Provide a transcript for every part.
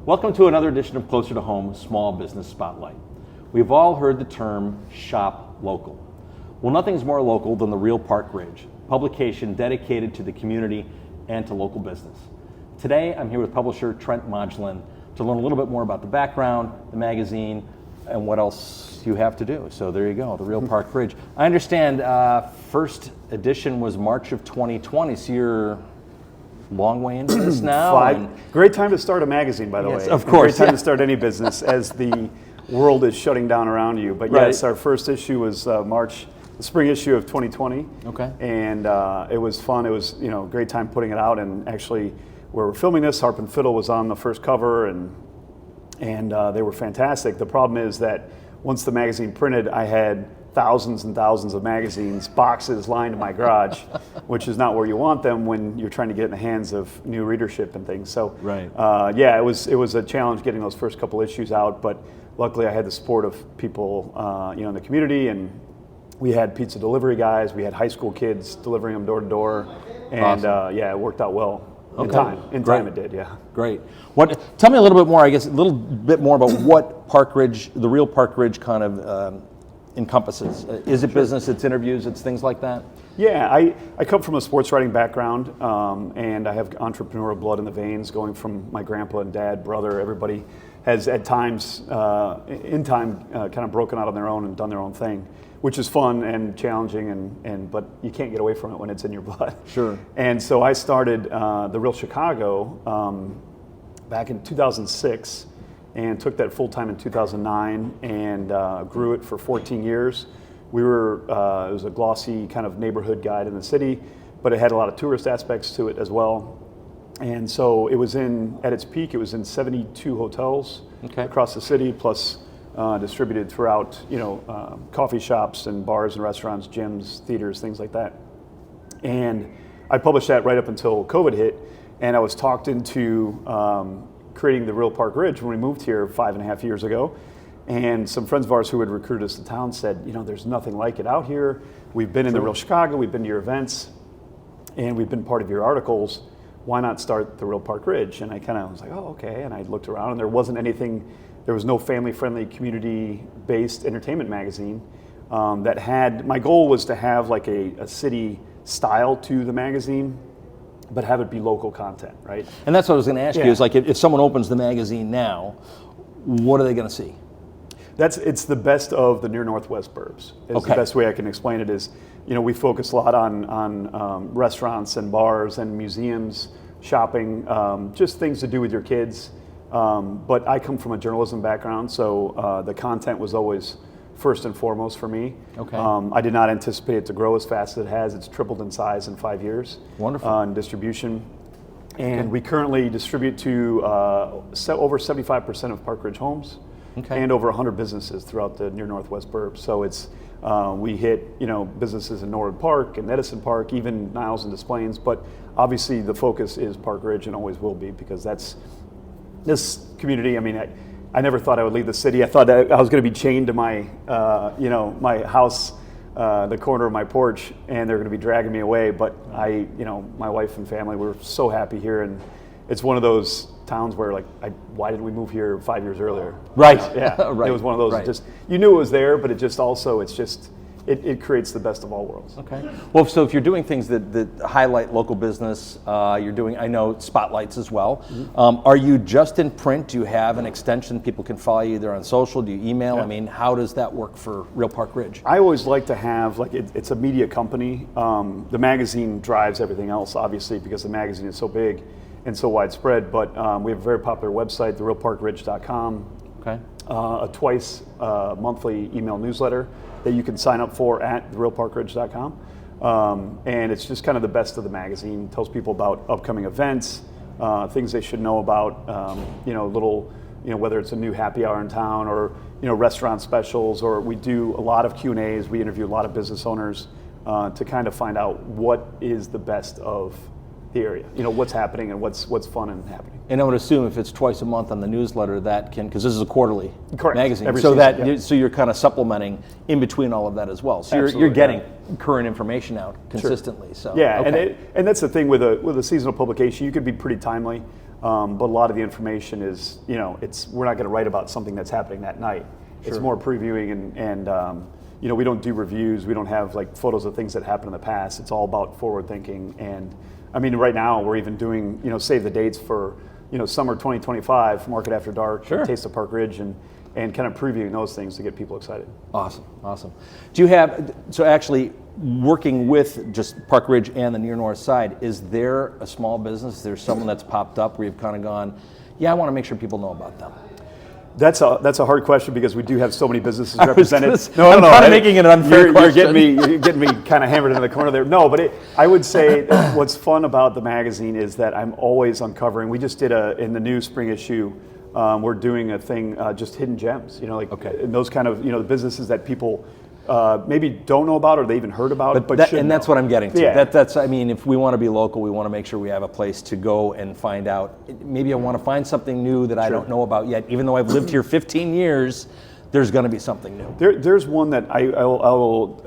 Welcome to another edition of Closer to Home Small Business Spotlight. We've all heard the term shop local. Well, nothing's more local than the Real Park Ridge, publication dedicated to the community and to local business. Today, I'm here with publisher Trent Modglin to learn a little bit more about the background, the magazine, and what else you have to do. So there you go, the Real Park Ridge. I understand first edition was March of 2020, so you're long way into this now. Great time to start a magazine, by the way. Of course. Great time to start any business as the world is shutting down around you. But yes, our first issue was March, the spring issue of 2020. Okay. And it was fun. It was a great time putting it out. And actually, where we're filming this, Harp and Fiddle was on the first cover, and they were fantastic. The problem is that once the magazine printed, I had thousands and thousands of magazines, boxes lined in my garage, which is not where you want them when you're trying to get in the hands of new readership and things. So, it was a challenge getting those first couple issues out, but luckily I had the support of people, in the community, and we had pizza delivery guys, we had high school kids delivering them door to door, and awesome. it worked out well. Okay. In time it did, yeah. Great. Tell me a little bit more, a little bit more about what Park Ridge, the Real Park Ridge kind of encompasses. Is it business, it's interviews, it's things like that? Yeah, I come from a sports writing background, and I have entrepreneurial blood in the veins, going from my grandpa and dad, brother. Everybody has at times, kind of broken out on their own and done their own thing, which is fun and challenging, but you can't get away from it when it's in your blood. Sure. And so I started the Real Chicago back in 2006, and took that full time in 2009, and grew it for 14 years. It was a glossy kind of neighborhood guide in the city, but it had a lot of tourist aspects to it as well. And so it was at its peak, it was in 72 hotels across the city, plus distributed throughout, coffee shops and bars and restaurants, gyms, theaters, things like that. And I published that right up until COVID hit, and I was talked into creating the Real Park Ridge when we moved here 5.5 years ago. And some friends of ours who had recruited us to town said, there's nothing like it out here. We've been in the Real Chicago, we've been to your events, and we've been part of your articles. Why not start the Real Park Ridge? And I kind of was like, oh, okay. And I looked around, and there was no family-friendly, community-based entertainment magazine that had, my goal was to have like a city style to the magazine, but have it be local content, right? And that's what I was going to ask you, is like if someone opens the magazine now, what are they going to see? It's the best of the near Northwest burbs. The best way I can explain it is, we focus a lot on restaurants and bars and museums, shopping, just things to do with your kids. But I come from a journalism background, so the content was always first and foremost for me. Okay. I did not anticipate it to grow as fast as it has. It's tripled in size in 5 years. Wonderful. In distribution. And we currently distribute to over 75% of Park Ridge homes and over 100 businesses throughout the near Northwest burbs. So it's we hit businesses in Norwood Park and Edison Park, even Niles and Des Plaines. But obviously the focus is Park Ridge and always will be, because that's this community. I mean, I never thought I would leave the city. I thought I was going to be chained to my, my house, the corner of my porch, and they're going to be dragging me away. But my wife and family, we're so happy here, and it's one of those towns where why didn't we move here 5 years earlier? Right. Yeah. Right. It was one of those. Just you knew it was there, but it creates the best of all worlds. Okay. Well, so if you're doing things that highlight local business, you're doing, I know, spotlights as well. Mm-hmm. Are you just in print? Do you have an extension people can follow you either on social? Do you email? Yeah. I mean, how does that work for Real Park Ridge? I always like to have, it's a media company. The magazine drives everything else, obviously, because the magazine is so big and so widespread. But we have a very popular website, therealparkridge.com. Okay. A twice monthly email newsletter that you can sign up for at therealparkridge.com. And it's just kind of the best of the magazine. It tells people about upcoming events, things they should know about, whether it's a new happy hour in town or, restaurant specials, or we do a lot of Q&As. We interview a lot of business owners to kind of find out what is the best of the area, what's happening and what's fun and happening. And I would assume if it's twice a month on the newsletter, that can, because this is a quarterly magazine, every so season, so you're kind of supplementing in between all of that as well. So you're getting current information out consistently. Sure. So yeah, and that's the thing with a seasonal publication. You could be pretty timely. But a lot of the information is, we're not going to write about something that's happening that night. It's Sure. more previewing and we don't do reviews. We don't have like photos of things that happened in the past. It's all about forward thinking. And I mean, right now we're even doing, save the dates for, summer 2025, Market After Dark, Sure. Taste of Park Ridge, and kind of previewing those things to get people excited. Awesome. Do you have, so actually working with just Park Ridge and the near north side, is there a small business, is there someone that's popped up where you've kind of gone, yeah, I want to make sure people know about them? That's a hard question because we do have so many businesses represented. I'm kind of making it an unfair question. You're getting me kind of hammered into the corner there. No, but I would say what's fun about the magazine is that I'm always uncovering. We just did in the new spring issue, we're doing a thing, just hidden gems. And those kind of the businesses that people maybe don't know about or they even heard about, but should know. That's what I'm getting to. Yeah. That's I mean, if we want to be local, we want to make sure we have a place to go and find out. Maybe I want to find something new that I don't know about yet. Even though I've lived here 15 years, there's going to be something new. There's one that I will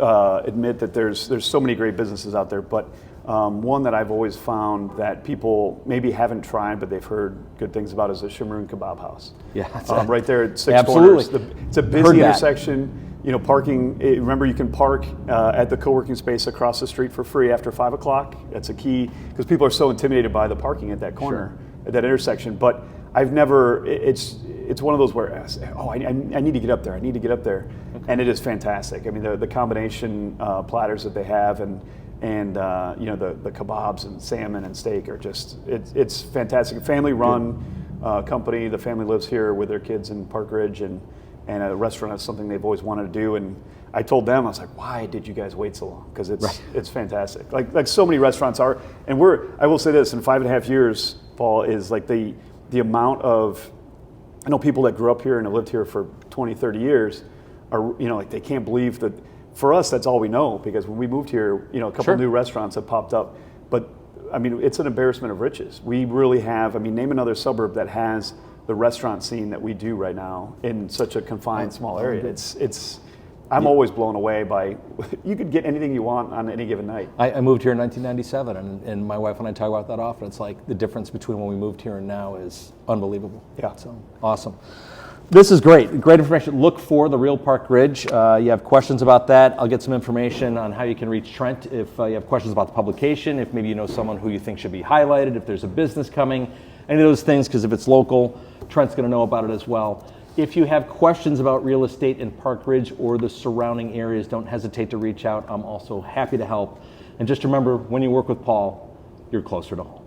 admit that there's so many great businesses out there, but one that I've always found that people maybe haven't tried, but they've heard good things about is the Shimroon Kebab House. Yeah, right there at Six Absolutely. Corners. It's a busy intersection. Parking. Remember, you can park at the co-working space across the street for free after 5 o'clock. That's a key because people are so intimidated by the parking at that corner, at that intersection. But I've never. It's one of those where I need to get up there. I need to get up there, and it is fantastic. I mean, the combination platters that they have and the kebabs and salmon and steak are just it's fantastic. Family run company. The family lives here with their kids in Park Ridge and a restaurant is something they've always wanted to do. And I told them, I was like, why did you guys wait so long? Because it's fantastic. Like so many restaurants are. And I will say this, in 5.5 years, Paul, is like the amount of, I know people that grew up here and have lived here for 20, 30 years are, like they can't believe that. For us, that's all we know, because when we moved here, a couple new restaurants have popped up. But I mean, it's an embarrassment of riches. We really have, name another suburb that has the restaurant scene that we do right now in such a confined small area. I'm always blown away by, you could get anything you want on any given night. I moved here in 1997, and my wife and I talk about that often. It's like the difference between when we moved here and now is unbelievable. Yeah. So awesome. This is great information. Look for the Real Park Ridge. You have questions about that, I'll get some information on how you can reach Trent if you have questions about the publication, if maybe you know someone who you think should be highlighted, if there's a business coming, any of those things, because if it's local, Trent's going to know about it as well. If you have questions about real estate in Park Ridge or the surrounding areas, don't hesitate to reach out. I'm also happy to help. And just remember, when you work with Paul, you're closer to home.